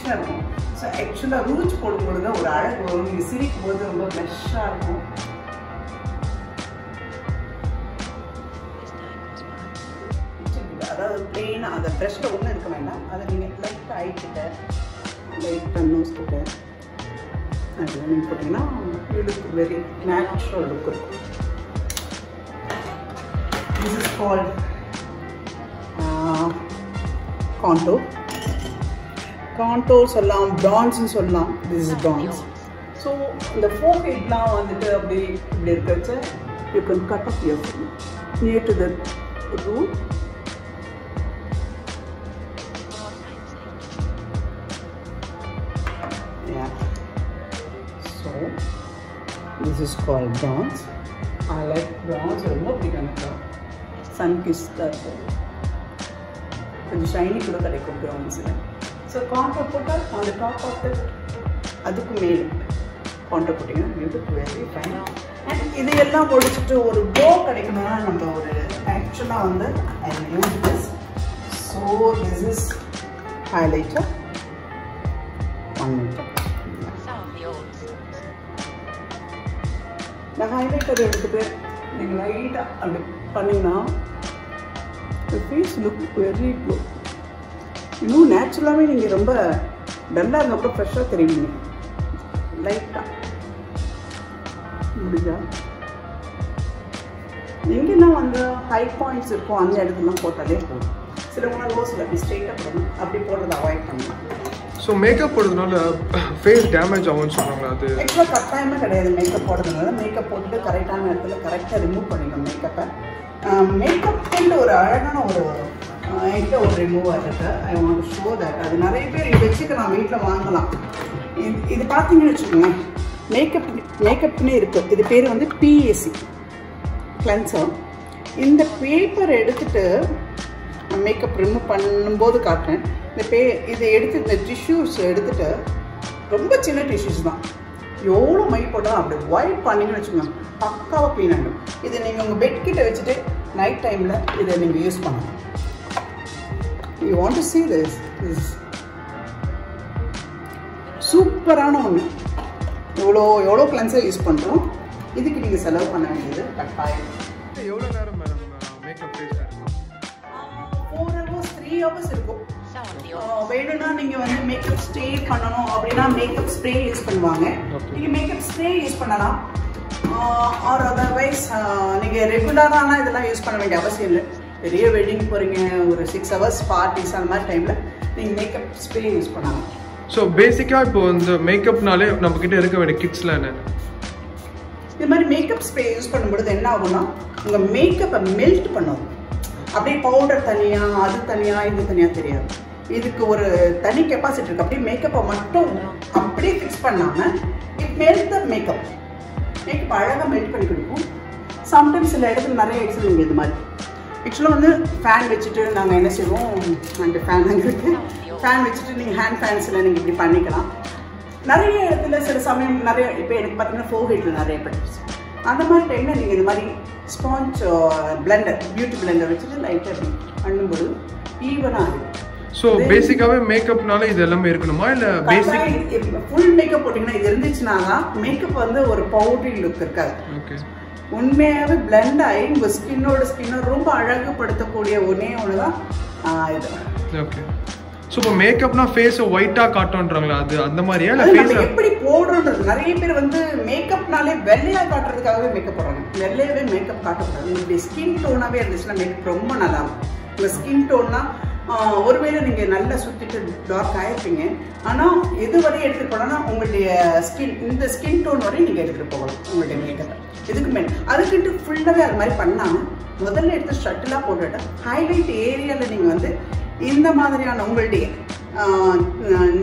ஃபினிஷாக இருக்கும். ஸோ ஆக்சுவலாக ரூச் போடும்பொழுது ஒரு அழகு வரும். நீங்கள் சிரிக்கும் போது ரொம்ப ஃப்ரெஷ்ஷாக இருக்கும். அதாவது பிளெயினாக அதை ப்ரெஷ்ஷில் ஒன்றும் இருக்க வேண்டாம். அதை நீங்கள் லைட்டாக ஐக்கிட்ட லைட்டாக நோஸ் கிட்ட அதெல்லாம் நீங்கள் போட்டிங்கன்னா லுக் வெரி நேச்சுரல் லுக் இருக்கும். திஸ் இஸ் கால்ட் காண்டோர் சொல்லலாம், பிரான்ஸ்ன்னு சொல்லலாம். This is France. ஸோ இந்த ஃபோர்ஹெட்லாம் வந்துட்டு அப்படி இப்படி இருக்க வச்சு you can cut off your near to the root. So this is called bronze. I like bronze. ரொம்ப பிடிக்கும் எனக்கு. Sun kissed இருக்கும். கொஞ்சம் ஷைனி கூட கிடைக்கும் bronze. So காண்டோர் போட்டால் on the top of the அதுக்கு மேலே காண்டோர் போட்டிங்கன்னா பியூட்டிஃபுல் வெரி ஃபைன். அண்ட் இது எல்லாம் முடிச்சுட்டு ஒரு க்ளோ கிடைக்கணும்னா நம்ம ஒரு ஆக்சுவலாக வந்து I use this. So this is highlighter 1 minute. இந்த ஹைலைட்டர் எடுத்துகிட்டு நீங்கள் லைட்டாக அப்படி பண்ணிங்கன்னா the face look very good. இன்னும் நேச்சுரலாகவே நீங்கள் ரொம்ப டல்லாக இருந்தப்போ ஃப்ரெஷ்ஷாக தெரியுங்க. லைட்டாக முடிஞ்சா எங்கெல்லாம் வந்து ஹை பாயிண்ட்ஸ் இருக்கும் அந்த இடத்துலாம் போட்டாலே போதும். சிலவங்களாம் லோஸில் அப்படி ஸ்ட்ரெயிட்டாக போடணும். அப்படி போடுறதை அவாய்ட் பண்ணலாம். ஸோ மேக்கப் போடுறதுனால ஃபேஸ் டேமேஜ் ஆகும்னு சொல்கிறாங்களா? அது ஆக்சுவலாக கட்டாயமே கிடையாது. மேக்கப் போடுறதுனால மேக்கப் போட்டு கரெக்டான இடத்துல கரெக்டாக ரிமூவ் பண்ணிக்கணும் மேக்கப்பை. மேக்கப்ல ஒரு அழகான ஒரு என்கிட்ட ஒரு ரிமூவர் இருக்குது. I want to show that. அது நிறைய பேர் இது வச்சுக்கலாம், வீட்டில் வாங்கலாம். இது பார்த்தீங்கன்னு வச்சுக்கோங்க, மேக்கப்னே இருக்குது. இது பேர் வந்து பிஏசி கிளென்சர். இந்த பேப்பரை எடுத்துகிட்டு மேக்கப் ரிமூவ் பண்ணும்போது காட்டுறேன். இதை எடுத்து இந்த டிஷ்யூஸ் எடுத்துகிட்டு, ரொம்ப சின்ன டிஷ்யூஸ் தான், எவ்வளோ மை போட்டாலும் அப்படி ஒயிட் பண்ணிங்கன்னு வச்சுக்கோங்க, பக்காவாக க்ளீன் ஆகிடும். இதை நீங்கள் உங்கள் பெட் கிட்ட வச்சுட்டு நைட் டைமில் இதை நீங்கள் யூஸ் பண்ணலாம். You want to see this சூப்பரான ஒன்று. எவ்வளோ கிளென்சர் யூஸ் பண்ணுறோம். இதுக்கு நீங்கள் செலவு பண்ண வேண்டியது கட்டாயம். எவ்வளோ நேரம் madam makeup face 4 hours 3 hours இருக்கும். வேணும்னா நீங்கள் வந்து மேக்கப் ஸ்ப்ரே பண்ணணும் அப்படின்னா மேக்கப் ஸ்ப்ரே யூஸ் பண்ணுவாங்க. நீங்கள் மேக்கப் ஸ்ப்ரே யூஸ் பண்ணலாம். ஆர் அதர்வைஸ் நீங்கள் ரெகுலரான இதெல்லாம் யூஸ் பண்ண வேண்டிய அவசியம் இல்லை. பெரிய வெட்டிங் போகிறீங்க, ஒரு 6 hours பார்ட்டிஸ் அந்த மாதிரி டைமில் நீங்கள் மேக்கப் ஸ்ப்ரே யூஸ் பண்ணலாம். ஸோ பேசிக்காக இப்போ இந்த மேக்கப்னாலே நம்மக்கிட்ட இருக்க வேண்டிய கிட்ஸ்லாம் என்ன? இது மாதிரி மேக்கப் ஸ்ப்ரே யூஸ் பண்ணும்பொழுது என்ன ஆகும்னா உங்கள் மேக்கப்பை மெல்ட் பண்ணும். அப்படியே பவுடர் தனியாக, அது தனியாக, இது தனியாக தெரியாது. இதுக்கு ஒரு தனி கெப்பாசிட்டி இருக்குது. அப்படியே மேக்கப்பை மட்டும் அப்படியே ஃபிக்ஸ் பண்ணாமல் இட் மெல்ட் த மேக்கப் அழகாக மெல்ட் பண்ணி கொடுக்கும். சம்டைம்ஸ் சில இடத்துல நிறைய எக்ஸல் இது மாதிரி ஆக்சுவலாக வந்து ஃபேன் வச்சுட்டு நாங்கள் என்ன செய்வோம், அந்த ஃபேன் இருக்குது, ஃபேன் வச்சுட்டு நீங்கள் ஹேண்ட் ஃபேன்ஸில் நீங்கள் இப்படி பண்ணிக்கலாம். நிறைய இடத்துல சில சமயம் நிறைய இப்போ எனக்கு பார்த்தீங்கன்னா ஃபோர்ஹெட்டில் நிறைய படிச்சு அந்த மாதிரி டைமில் நீங்கள் இது மாதிரி ஸ்பாஞ்ச் பிளெண்டர், பியூட்டி பிளெண்டர் வச்சுட்டு லைட்டாக பண்ணும்போது ஈவனாக இருக்கும். ஸோ பேசிக்காகவே மேக்கப்னால இது எல்லாமே இருக்கணுமா? இல்லை பேசிக் ஃபுல் மேக்கப் போட்டிங்கன்னா இது இருந்துச்சுன்னா தான் மேக்கப் வந்து ஒரு பவுடரி லுக் இருக்காது. ஓகே, உண்மையாகவே பிளெண்ட் ஆகி உங்கள் ஸ்கின்னை ரொம்ப அழகுபடுத்தக்கூடிய ஒன்றே ஒன்று தான் இது. ஓகே, ஸோ இப்போ மேக்கப்னா ஃபேஸை ஒயிட்டாக காட்டுன்றாங்களா? அது அந்த மாதிரியா? இல்லை ஃபேஸ் எப்படி போடுறது? நிறைய பேர் வந்து மேக்கப்னாலே வெள்ளையாக காட்டுறதுக்காகவே மேக்கப் போடுறாங்க. வெள்ளையாகவே மேக்கப் காட்டக்கூடாது. உங்களுடைய ஸ்கின் டோனாகவே இருந்துச்சுன்னா மேக்கப் ரொம்ப நல்லா இருக்கும். உங்கள் ஸ்கின் டோன்னா ஒருவேளை நீங்கள் நல்லா சுற்றிட்டு டார்க் ஆகிருப்பீங்க, ஆனால் எது வரையும் எடுத்துகிட்டு போனோன்னா உங்களுடைய இந்த ஸ்கின் டோன் வரையும் நீங்கள் எடுத்துகிட்டு போகலாம் உங்களுடைய மேக்கப்பை. இதுக்கு மேலே அதுக்கிட்டு ஃபுல்லாகவே அது மாதிரி பண்ணாமல் முதல்ல எடுத்து ஷட்டிலாக போட்டுவிட்டு ஹைலைட் ஏரியாவில் நீங்கள் வந்து இந்த மாதிரியான உங்களுடைய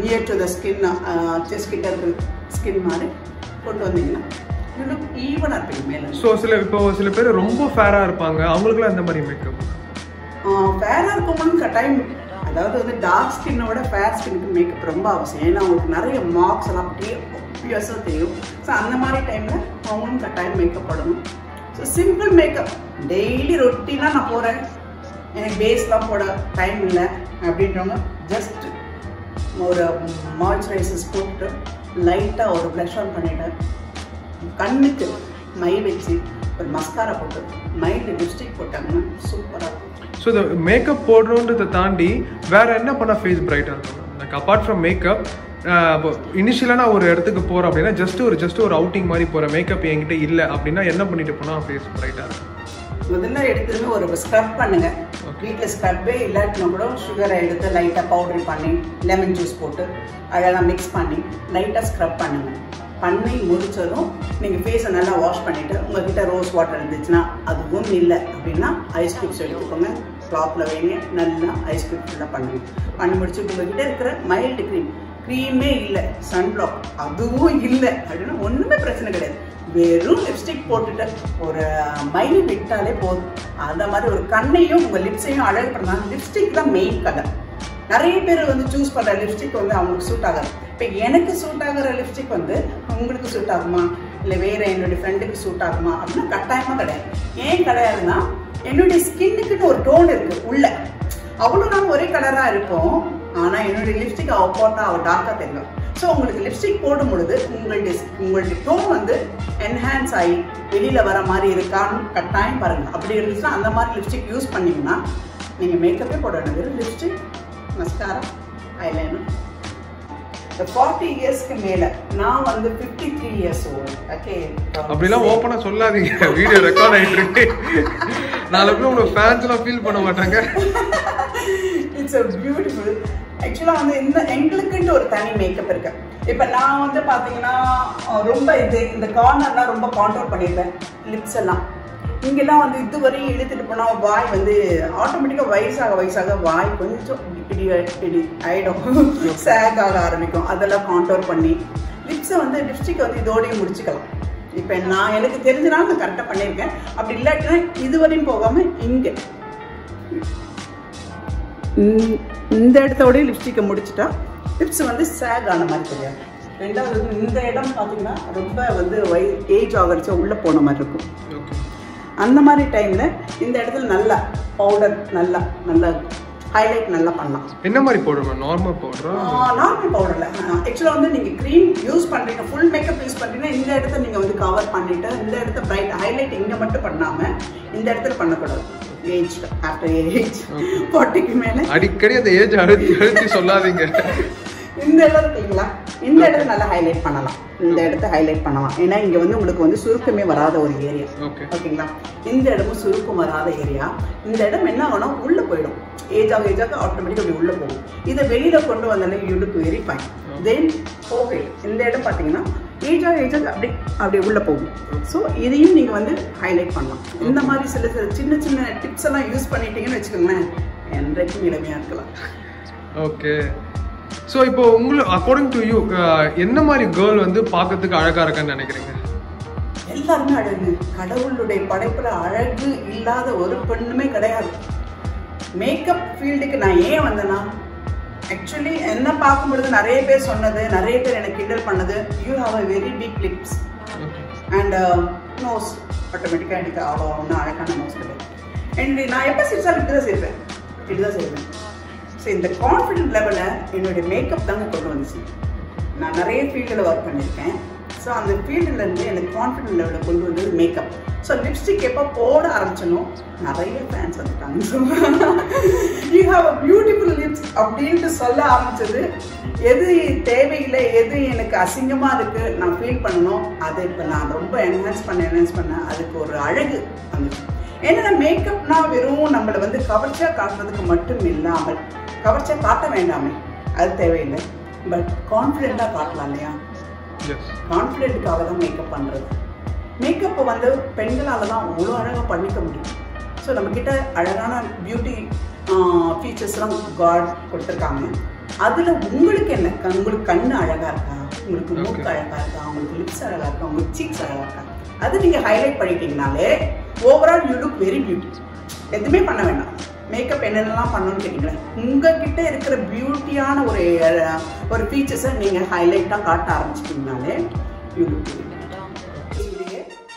near to the skin, chest கிட்ட இருக்கிற ஸ்கின் மாதிரி கொண்டு வந்தீங்கன்னா இன்னும் ஈவனாக இருப்பீங்க மேலே. ஸோ சில பேர் ரொம்ப ஃபேராக இருப்பாங்க, அவங்களுக்குலாம் இந்த மாதிரி மேக்கப் ஃபேராக இருக்கவங்களும் கட்டாயம், அதாவது வந்து டார்க் ஸ்கின்னோட ஃபேர் ஸ்கின்னுக்கு மேக்கப் ரொம்ப அவசியம். ஏன்னா அவங்களுக்கு நிறைய மார்க்ஸ் எல்லாம் அப்படியே ஆப்வியஸாக தெரியும். ஸோ அந்த மாதிரி டைமில் அவங்களும் கட்டாயம் மேக்கப் போடணும். ஸோ சிம்பிள் மேக்கப் டெய்லி ரொட்டீனாக நான் போகிறேன், எனக்கு பேஸ்லாம் போட டைம் இல்லை அப்படின்றவங்க ஜஸ்ட் ஒரு மாய்ஸ்சரைசர்ஸ் போட்டு லைட்டாக ஒரு ப்ளஷ் ஆன் பண்ணிவிட்டு கண்ணுக்கு மை வச்சு ஒரு மஸ்காரா போட்டு மைல்டு லிப்ஸ்டிக் போட்டாங்கன்னா சூப்பராக இருக்கும். ஸோ இந்த மேக்கப் போடுறோன்றதை தாண்டி வேற என்ன பண்ணால் ஃபேஸ் பிரைட்டாக இருக்கும்? லைக் அப்பார்ட் ஃப்ரம் மேக்கப், இப்போ இனிஷியலாக நான் ஒரு இடத்துக்கு போகிறேன் அப்படின்னா ஜஸ்ட் ஒரு அவுட்டிங் மாதிரி போகிறேன், மேக்கப் என்கிட்ட இல்லை அப்படின்னா என்ன பண்ணிட்டு போனால் ஃபேஸ் பிரைட்டாக இருக்கும்? முதல்ல எடுத்துன்னு ஒரு ஸ்க்ரப் பண்ணுங்க. வீட்டில் ஸ்க்ரப்பே இல்லாட்டினா கூட சுகரை எடுத்து லைட்டாக பவுடர் பண்ணி லெமன் ஜூஸ் போட்டு அழகாக மிக்ஸ் பண்ணி லைட்டாக ஸ்க்ரப் பண்ணுங்க. பண்ணி முடிச்சதும் நீங்கள் ஃபேஸை நல்லா வாஷ் பண்ணிவிட்டு உங்கள்கிட்ட ரோஸ் வாட்டர் இருந்துச்சுன்னா, அதுவும் இல்லை அப்படின்னா ஐஸ் க்யூப்ஸ் எடுத்துக்கோங்க, கிளாத்தில் வைங்க, நல்லா ஐஸ் க்யூப் ஃபுல்லாக பண்ணுங்க. பண்ணி முடிச்சு உங்கள்கிட்ட இருக்கிற மைல்டு க்ரீமே இல்லை, சன்பிளாக் அதுவும் இல்லை அப்படின்னா ஒன்றுமே பிரச்சனை கிடையாது. வெறும் லிப்ஸ்டிக் போட்டுட்டு ஒரு மை விட்டாலே போதும். அந்த மாதிரி ஒரு கண்ணையும் உங்கள் லிப்ஸையும் அழகு பண்ணலாம். லிப்ஸ்டிக் தான் மெயின் கலர். நிறைய பேர் வந்து சூஸ் பண்ணுற லிப்ஸ்டிக் வந்து அவங்களுக்கு சூட் ஆகாது. இப்போ எனக்கு சூட் ஆகிற லிப்ஸ்டிக் வந்து உங்களுக்கு சூட் ஆகுமா, இல்லை வேறு என்னுடைய ஃப்ரெண்டுக்கு சூட் ஆகுமா அப்படின்னா கட்டாயமாக கிடையாது. ஏன் கிடையாதுன்னா, என்னுடைய ஸ்கின்னுக்குன்னு ஒரு டோன் இருக்குது உள்ள. அவ்வளோ நாள் ஒரே கலராக இருக்கும், ஆனால் என்னுடைய லிப்ஸ்டிக் அவள் போட்டால் அவள் டார்க்காக தெரியும். ஸோ உங்களுக்கு லிப்ஸ்டிக் போடும் பொழுது உங்களுடைய டோன் வந்து என்ஹான்ஸ் ஆகி வெளியில் வர மாதிரி இருக்கான்னு கட்டாயம் பாருங்கள். அப்படி இருந்துச்சுன்னா அந்த மாதிரி லிப்ஸ்டிக் யூஸ் பண்ணிங்கன்னா நீங்கள் மேக்கப்பே போட வேண்டியது. Lipstick, mascara, eyeliner. இந்த 40 இயர்ஸ்க்கு மேலே நான் வந்து 53 இயர்ஸ் ஓல்டு. ஓகே, அப்படிலாம் ஓப்பனாக சொல்லாதீங்க, வீடியோ ரெக்கார்ட் ஆகிட்டு இருக்கு. நாளைக்கு உங்களுக்கு ஃபேன்ஸ்லாம் ஃபீல் பண்ண மாட்டாங்க. It's a beautiful. ஆக்சுவலாக வந்து எங்களுக்குன்ட்டு ஒரு தனி மேக்கப் இருக்கு. இப்போ நான் வந்து பார்த்தீங்கன்னா ரொம்ப இந்த கார்னர்லாம் ரொம்ப கான்ட்ரோல் பண்ணியிருப்பேன். லிப்ஸ் எல்லாம் இங்கெல்லாம் வந்து இதுவரையும் இழுத்துட்டு போனால் வாய் வந்து ஆட்டோமேட்டிக்காக வயசாக வாய் கொஞ்சம் இப்படி ஆகிடும், சேக் ஆக ஆரம்பிக்கும். அதெல்லாம் கான்ட்ரோல் பண்ணி லிப்ஸை வந்து லிப்ஸ்டிக்கை வந்து இதோடையும் முடிச்சுக்கலாம். இப்போ நான் எனக்கு தெரிஞ்சனால நான் கரெக்டாக பண்ணியிருக்கேன். அப்படி இல்லாட்டினா இதுவரையும் போகாமல் இங்கே இந்த இடத்தோடய லிப்ஸ்டிக்கை முடிச்சுட்டா லிப்ஸ் வந்து சேக் ஆன மாதிரி தெரியாது. ரெண்டாவது இந்த இடம் பார்த்தீங்கன்னா ரொம்ப வந்து ஏஜ் ஆகிறச்சா உள்ளே போன மாதிரி இருக்கும். அந்த மாதிரி டைமில் இந்த இடத்துல நல்லா பவுடர் நல்லா ஹைலைட் நல்லா பண்ணலாம். என்ன மாதிரி பவுடர்? நார்மல் பவுடரா? நார்மல் பவுடரில் ஆக்சுவலாக வந்து நீங்கள் க்ரீம் யூஸ் பண்ணுறீங்க, ஃபுல் மேக்கப் யூஸ் பண்ணுறீங்கன்னா இந்த இடத்த நீங்கள் வந்து கவர் பண்ணிவிட்டு இந்த இடத்த பிரைட் ஹைலைட் இங்கே மட்டும் பண்ணாமல் இந்த இடத்துல பண்ணக்கூடாது. ஏஜ் ஆஃப்டர் ஏஜ் 40க்கு மேலே அடிக்கடி அந்த ஏஜ் அழுத்தி சொல்லாதீங்க. இந்த இடம் இருக்குங்களா, இந்த இடத்த நல்லா ஹைலைட் பண்ணலாம். இந்த இடத்த ஹைலைட் பண்ணலாம். ஏன்னா இங்கே வந்து உங்களுக்கு வந்து சுருக்கமே வராத ஒரு ஏரியா. ஓகேங்களா, இந்த இடமும் சுருக்கம் வராத ஏரியா. இந்த இடம் என்ன ஆகணும், உள்ளே போயிடும். ஏஜாக ஆட்டோமேட்டிக்காக அப்படி உள்ளே போகும். இதை வெளியில் கொண்டு வந்தாலே you look very fine. Then okay, இந்த இடம் பார்த்தீங்கன்னா ஏஜாக அப்படி உள்ளே போகும். ஸோ இதையும் நீங்கள் வந்து ஹைலைட் பண்ணலாம். இந்த மாதிரி சில சின்ன டிப்ஸ் எல்லாம் யூஸ் பண்ணிட்டீங்கன்னு வச்சுக்கோங்களேன், என்றைக்கும் இளமையாக இருக்கலாம். ஓகே, ஸோ இப்போ உங்களுக்கு அக்கார்டிங் டு யூ என்ன மாதிரி கேர்ள் வந்து பார்க்கறதுக்கு அழகாக இருக்கான்னு நினைக்கிறீங்க? எல்லாருமே அழகு. கடவுளுடைய படைப்புல அழகு இல்லாத ஒரு பெண்ணுமே கிடையாது. மேக்கப் ஃபீல்டுக்கு நான் ஏன் வந்தேன்னா, ஆக்சுவலி என்ன பார்க்கும்பொழுது நிறைய பேர் சொன்னது, நிறைய பேர் எனக்கு கிண்டல் பண்ணது, you have a very big lips and nose. ஆட்டோமேட்டிக்காக எனக்கு அவ்வளோ ஒன்றும் அழகான நோஸ் கிடையாது. அண்ட் நான் எப்போ சிரிச்சாலும் இப்படி தான் செய்வேன். ஸோ இந்த கான்ஃபிடென்ட் லெவலில் என்னுடைய மேக்கப் தாங்க கொண்டு வந்துச்சு. நான் நிறைய ஃபீல்டில் ஒர்க் பண்ணியிருக்கேன். ஸோ அந்த ஃபீல்டுலேருந்து எனக்கு கான்ஃபிடென்ட் லெவலில் கொண்டு வந்தது மேக்கப். ஸோ லிப்ஸ்டிக் எப்போ போட ஆரம்பிச்சனும் நிறைய ஃபேன்ஸ் வந்துட்டாங்க. So you have a beautiful lips அப்படின்ட்டு சொல்ல ஆரம்பிச்சது. எது தேவையில்லை, எது எனக்கு அசிங்கமாக இருக்குது நான் ஃபீல் பண்ணணும், அதை இப்போ நான் ரொம்ப என்ஹான்ஸ் பண்ணேன். அதுக்கு ஒரு அழகு வந்துச்சு. ஏன்னா மேக்கப்னா வெறும் நம்மளை வந்து கவர்ச்சியாக காட்டுறதுக்கு மட்டும் இல்லாமல், கவர்ச்சியாக காட்ட வேண்டாமே, அது தேவையில்லை. பட் கான்ஃபிடென்ட்டாக காட்டலாம் இல்லையா? கான்ஃபிடென்ட்டுக்காக தான் மேக்கப் பண்ணுறது. மேக்கப்பை வந்து பெண்களால் தான் அவ்வளோ அழகாக பண்ணிக்க முடியும். ஸோ நம்மக்கிட்ட அழகான பியூட்டி ஃபீச்சர்ஸ்லாம் காட் கொடுத்துருக்காங்க. அதில் உங்களுக்கு என்ன, உங்களுக்கு கண் அழகாக இருக்கா, உங்களுக்கு மூக்கு அழகாக இருக்கா, உங்களுக்கு லிப்ஸ் அழகாக இருக்கா, உங்களுக்கு சீக்ஸ் அழகாக இருக்கா, அது நீங்கள் ஹைலைட் பண்ணிட்டீங்கனாலே overall you look very beauty. எதுவுமே பண்ண வேண்டாம். மேக்கப் என்னென்னலாம் பண்ணணும்னு கேட்டிங்களேன், உங்ககிட்ட இருக்கிற பியூட்டியான ஒரு ஃபீச்சர்ஸை நீங்கள் ஹைலைட்டாக காட்ட ஆரம்பிச்சிட்டிங்கனாலே you look very beauty.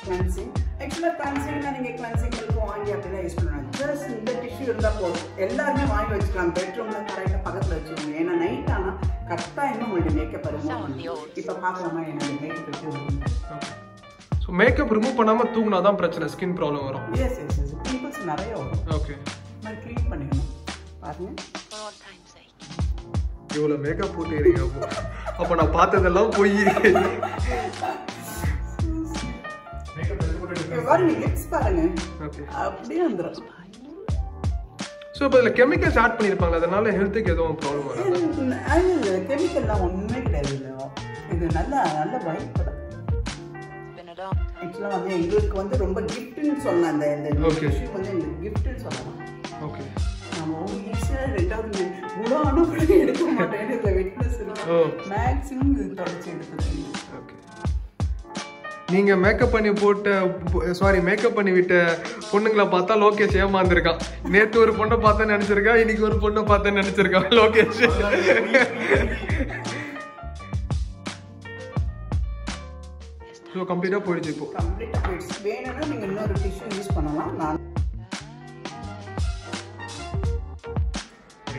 Cleansing, ஆக்சுவலாக கிளன்சிங்னா நீங்கள் கிளன்சிங் வாங்கி அப்படிலாம் யூஸ் பண்ணுவாங்க. ஜஸ்ட் இந்த டிஷ்யூ இருந்தால் போதும். எல்லாருமே வாங்கி வச்சுக்கலாம். பெட்ரூமில் கரெக்டாக பக்கத்தில் வச்சுக்கோங்க. ஏன்னா நைட் ஆனால் கட்டாயமாக உங்களுடைய மேக்கப் ரிமூவ் பண்ணும். இப்போ பார்க்கலாமா என்னுடைய மேக்கப் எப்படி வரும்? ஸோ மேக்கப் ரிமூவ் பண்ணாமல் தூங்கினா தான் பிரச்சனை, ஸ்கின் ப்ராப்ளம் வரும். எஸ் எஸ் எஸ் பிம்பிள்ஸ் நிறைய வரும். ஓகே, நான் க்ளீன் பண்ணிக்கணும். பாருங்க இவ்வளோ மேக்கப் போட்டுக்கிறீங்க. அப்போ நான் பார்த்ததெல்லாம் போய் பாருங்க லிப்ஸ் பாருங்க அப்படியே வந்துடும். ஸோ இப்போ இதில் கெமிக்கல்ஸ் ஆட் பண்ணியிருப்பாங்க, அதனால ஹெல்த்துக்கு எதுவும் ப்ராப்ளம் வராது? அது கெமிக்கல்லாம் ஒன்றுமே கிடையாது. இது நல்ல வைட் படம். ஆக்சுவலாக வந்து எங்களுக்கு வந்து ரொம்ப கிஃப்ட்னு சொல்லலாம். இந்த விஷயம் வந்து எங்களுக்கு கிஃப்ட்னு சொல்லலாம். ஓகே, நம்ம ஈஸியாக 2வது இவ்வளோ ஆனால் கூட எடுக்க மாட்டேன். இதில் விட்னஸ் மேக்ஸிமம் இது தொடச்சி எடுத்துருக்கீங்க. ஓகே, நீங்கள் மேக்கப் பண்ணி விட்ட பொண்ணுங்களை பார்த்தா லோகேஷ் ஏமாந்துருக்கான். நேற்று ஒரு பொண்ணை பார்த்தா நினச்சிருக்கான், இன்னைக்கு ஒரு பொண்ணை பார்த்தா நினச்சிருக்கான் லோகேஷ். ஸோ கம்ப்ளீட்டாக போயிடுச்சு. இப்போ கம்ப்ளீட்டாக போயிடுச்சு. வேணும்னா நீங்கள் இன்னொரு டிஷ்யூ யூஸ் பண்ணலாம். நான்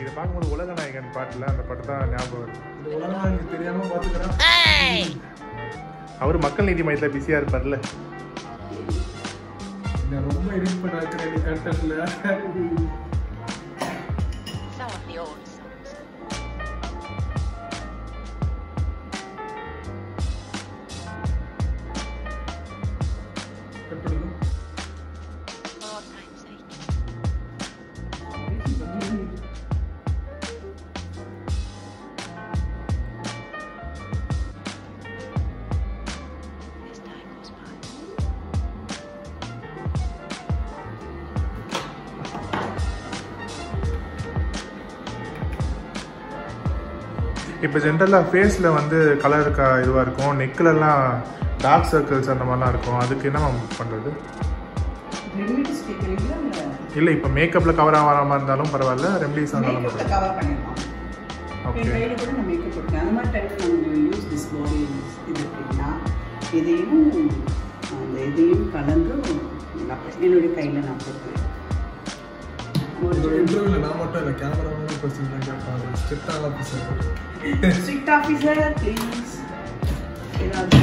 இதை பார்க்கும்போது உலகநாயகன் பாட்டில் அந்த பாட்டு தான் ஞாபகம் வருது. இந்த உலகம் தெரியாமல் பார்த்துக்கிறேன். அவர் மக்கள் நீதி மையத்தில் பிஸியாக இருப்பார்ல. நான் ரொம்ப எடிட் பண்ண இருக்கிறேன் கண்டென்ட்ல. இப்போ ஜென்ரலாக ஃபேஸில் வந்து கலர் இதுவாக இருக்கும், நெக்கிலலாம் டார்க் சர்க்கிள்ஸ் அந்த மாதிரிலாம் இருக்கும். அதுக்கு என்ன பண்ணுறது? இல்லை இப்போ மேக்கப்பில் கவர் ஆகிற மாதிரி இருந்தாலும் பரவாயில்ல, ரெமடிஸ் இருந்தாலும் கவர் பண்ணிடலாம். ஓகே, கையில் கூட நான் மேக்கப் போட்டேன். அந்த மாதிரி டைமில் நம்ம யூஸ் திஸ் பாடி இது அப்படின்னா இதையும் கலந்து என்னுடைய கையில் நான் போட்டுருவேன். இன்டர்வியூவில் நான் மட்டும் இல்லை, கேமராமேன் கொஸ்டின் தான் கேட்பாங்க. ஸ்ட்ரிக்ட் ஆஃபீஸர் ப்ளீஸ் ஏதாவது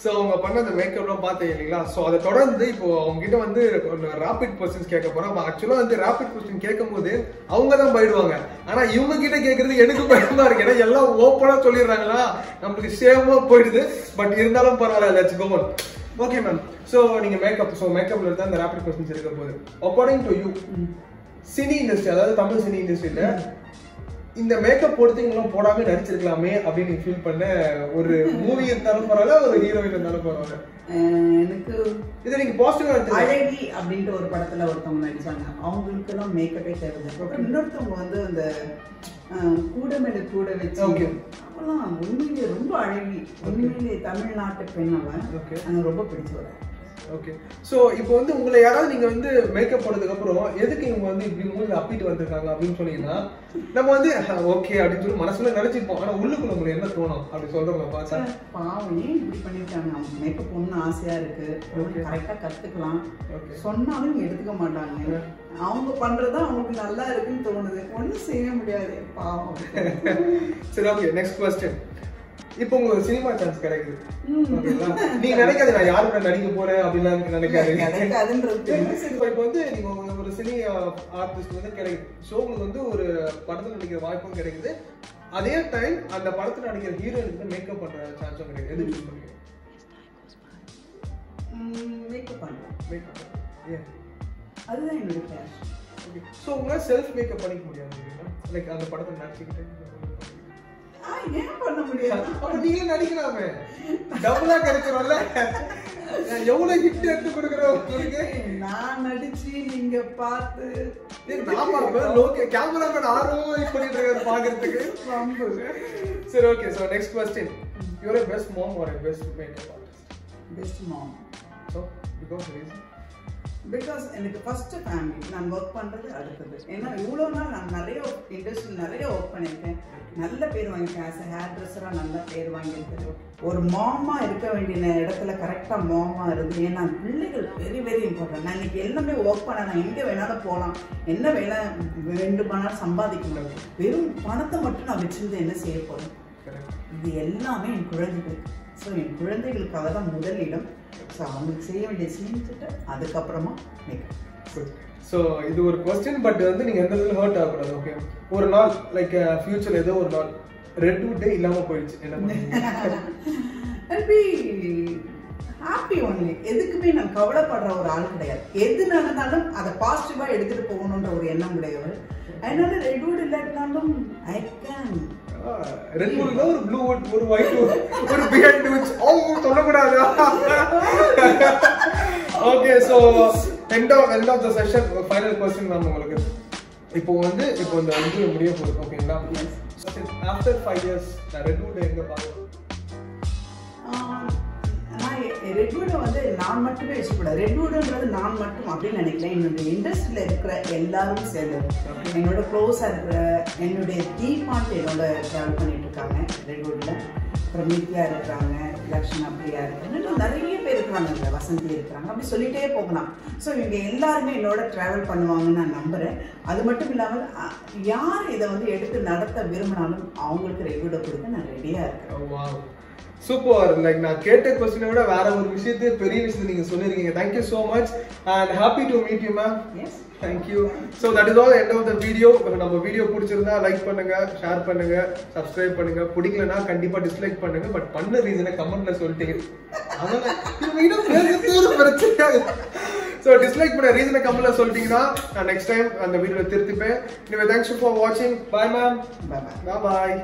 ஸோ அவங்க பண்ண அந்த மேக்கப்லாம் பார்த்தீங்க இல்லைங்களா? ஸோ அதை தொடர்ந்து இப்போ அவங்க கிட்ட வந்து ரேபிட் கொஸ்டின்ஸ் கேட்க போறோம். ஆக்சுவலாக வந்து ரேபிட் கொஸ்டின் கேட்கும் போது அவங்க தான் போயிடுவாங்க. ஆனால் இவங்க கிட்ட கேட்கறது எனக்கு பயமா இருக்கு. ஏன்னா எல்லாம் ஓப்பனாக சொல்லிடுறாங்களா, நம்மளுக்கு சேமா போயிடுது. பட் இருந்தாலும் பரவாயில்ல, let's go on. Okay ma'am, so நீங்கள் மேக்கப்ல இருந்தால் அந்த ரேபிட் கொஸ்டின்ஸ் இருக்க போகுது. According to you, cine industry, அதாவது தமிழ் சினி இண்டஸ்ட்ரியில இந்த மேக்கப் போடுறதுங்களும் போடாம நடிச்சிருக்கலாமே அப்படின்னு நீங்க ஃபீல் பண்ண ஒரு மூவி இருந்தாலும் பரவாயில்ல, ஒரு ஹீரோயின் இருந்தாலும் பரவாயில்ல, எனக்கு இதை நீங்க பாசிட்டிவா எடுத்து. அழகி அப்படின்ற ஒரு படத்துல ஒருத்தவங்க நடிச்சாங்க. அவங்களுக்கு எல்லாம் மேக்கப்பே தேவையில்லை. இன்னொருத்தவங்க வந்து அந்த கூட மேல கூட வச்சு அப்பெல்லாம் உண்மையிலேயே ரொம்ப அழகி. உண்மையிலேயே தமிழ்நாட்டு பெண் அவன். எனக்கு ரொம்ப பிடிச்சவரை. ஓகே, ஸோ இப்போ வந்து உங்களை யாராவது நீங்க வந்து மேக்கப் போனதுக்கு அப்புறம் எதுக்கு இவங்க வந்து இப்படி மூணு அப்பிட்டு வந்திருக்காங்க அப்படின்னு சொன்னீங்கன்னா நம்ம வந்து ஓகே அப்படின்னு சொல்லி மனசுல நினைச்சிருப்போம். ஆனா உள்ளுக்குள்ள உங்களுக்கு என்ன தோணும் அப்படி சொல்றவங்க பார்த்தா, பாவம் ஏன் இப்படி பண்ணிருக்காங்க, அவங்க மேக்கப் ஒண்ணு ஆசையா இருக்கு, கரெக்டா கத்துக்கலாம் சொன்னாலும் எடுத்துக்க மாட்டாங்க. அவங்க பண்றதா அவங்களுக்கு நல்லா இருக்குன்னு தோணுது, ஒன்னும் செய்ய முடியாது, பாவம். சரி, ஓகே, நெக்ஸ்ட் क्वेश्चन. இப்போ உங்களுக்கு சினிமா சான்ஸ் கிடைக்குது, ஓகேங்களா? நீங்க நினைக்காது நான் யாரு கூட நடிக்க போறேன் அப்படிலாம் நினைக்காது. இப்போ வந்து நீங்க ஒரு சினி ஆர்டிஸ்ட் வந்து கிடைக்குது. ஸோ உங்களுக்கு வந்து ஒரு படத்துல நடிக்கிற வாய்ப்பும் கிடைக்குது. அதே டைம் அந்த படத்துல நடிக்கிற ஹீரோயினுக்கு வந்து மேக்கப் பண்ற சான்ஸும் கிடைக்குது. எது சூஸ் பண்ணுவீங்க? மேக்கப் பண்றேன். மேக்கப் ஏன்? அதுதான் என்னோட பேஷன். ஓகே, ஸோ உங்களால் செல்ஃப் மேக்கப் பண்ணிக்க முடியாது, லைக் அந்த படத்தை நடிச்சுக்கிட்டு ஏன் பண்ண முடியாது? அப்ப நீங்க நடிக்கலாமே, டபுளா கிடைக்கிறோம்ல. எவ்வளவு ஹிட் எடுத்து கொடுக்குறோம் உங்களுக்கு. நான் நடிச்சு நீங்க பார்த்து நான் பார்ப்பேன். ஓகே, கேமராமேன் ஆர்வம் பண்ணிட்டு இருக்காரு பாக்குறதுக்கு. சரி, okay, so next question. You are a best mom or a best makeup artist? Best mom. So because reason because எனக்கு ஃபர்ஸ்ட் ஃபேமிலி நான் ஒர்க் பண்ணுறது அடுத்தது. ஏன்னா இவ்வளோ நாள் நான் நிறைய இண்டஸ்ட்ரியில் நிறைய ஒர்க் பண்ணியிருக்கேன், நல்ல பேர் வாங்கியிருக்கேன். ஆஸ் அ ஹேர் ட்ரெஸ்ஸராக நல்ல பேர் வாங்கியிருக்கேன். ஒரு மாமா இருக்க வேண்டிய இடத்துல கரெக்டாக மாமா இருந்து. ஏன்னா பிள்ளைகள் வெரி வெரி இம்பார்ட்டன்ட். நான் இன்னைக்கு எல்லாமே ஒர்க் பண்ண, நான் எங்கே வேணாலும் போகலாம், என்ன வேலை வேண்டுமானாலும் சம்பாதிக்க முடியாது. வெறும் பணத்தை மட்டும் நான் வச்சிருந்து என்ன செய்ய போகிறேன்? இது எல்லாமே என் குழந்தைகளுக்கு. ஸோ என் குழந்தைகளுக்காக தான் முதலிடம். ஸோ அவங்களுக்கு செய்ய வேண்டிய செஞ்சுட்டு அதுக்கப்புறமா மேக்கப். ஸோ இது ஒரு கொஸ்டின், பட் வந்து நீங்கள் எந்த இதில் ஹர்ட் ஆகக்கூடாது. ஓகே, ஒரு நாள் லைக் ஃபியூச்சர் ஏதோ ஒரு நாள் ரெட்வுட்டே இல்லாமல் போயிடுச்சு, என்ன பண்ணுவீங்க? Happy only. எதுக்குமே நான் கவலைப்படுற ஒரு ஆள் கிடையாது. எது நடந்தாலும் அதை பாசிட்டிவாக எடுத்துகிட்டு போகணுன்ற ஒரு எண்ணம் உடையவர். அதனால ரெட்வுட் இல்லாட்டினாலும் ஐ கேன். ரெட்வுட்ல ஒரு ப்ளூ வுட், ஒரு ஒயிட் வுட், ஒரு பிஹைண்ட் வுட். ஓ சொல்லக்கூடாது. Okay, so end of the session, final question ma'am உங்களுக்கு. இப்போ இந்த வந்து முடிய போகுது, ஓகேங்களா? After 5 years நான் ரெட்வுட் எங்க பார்க்கலாம்? நான் ரெட்வுட்டை வந்து நான் மட்டுமே வச்சுக்கூடாது. ரெட்வுட்ன்றது நான் மட்டும் அப்படின்னு நினைக்கிறேன். என்னுடைய இண்டஸ்ட்ரியில் இருக்கிற எல்லாரும் சேர்ந்தது. என்னோட க்ளோஸாக இருக்கிற என்னுடைய தீபாண்ட் என்னோட ட்ராவல் பண்ணிட்டு இருக்காங்க ரெட்வுட்டில். அப்புறம் நித்யா இருக்கிறாங்க, லக்ஷ்மணா பிரியா இருக்கிறாங்க, நிறைய பேர் இருக்கிறாங்க, வசந்தி இருக்கிறாங்க, அப்படி சொல்லிகிட்டே போகலாம். ஸோ இவங்க எல்லாருமே என்னோட ட்ராவல் பண்ணுவாங்கன்னு நான் நம்புகிறேன். அது மட்டும் இல்லாமல் யார் இதை வந்து எடுத்து நடத்த விரும்பினாலும் அவங்களுக்கு ரெட்வுட்டை கொடுக்க நான் ரெடியாக இருக்கேன். சூப்பர். லைக் நான் கேட்ட கொஸ்டினை விட வேற ஒரு விஷயத்தை, பெரிய விஷயத்தை நீங்க சொல்லிருக்கீங்க. Thank you so much and happy to meet you ma'am. Yes, thank you. So that is all end of the video. நம்ம வீடியோ பிடிச்சிருந்தா லைக் பண்ணுங்க, ஷேர் பண்ணுங்க, சப்ஸ்கிரைப் பண்ணுங்க. பிடிக்கலன்னா கண்டிப்பா டிஸ்லைக் பண்ணுங்க. பட் பண்ண ரீசனை கமெண்ட்ல சொல்லிட்டீங்க, அதனால ஸோ டிஸ்லைக் பண்ண ரீசனை கமெண்ட்ல சொல்லிட்டீங்கன்னா நான் நெக்ஸ்ட் டைம் அந்த வீடியோல திருத்திப்பேன். தேங்க்ஸ் ஃபார் வாட்சிங். Bye ma'am. பாய் பாய்.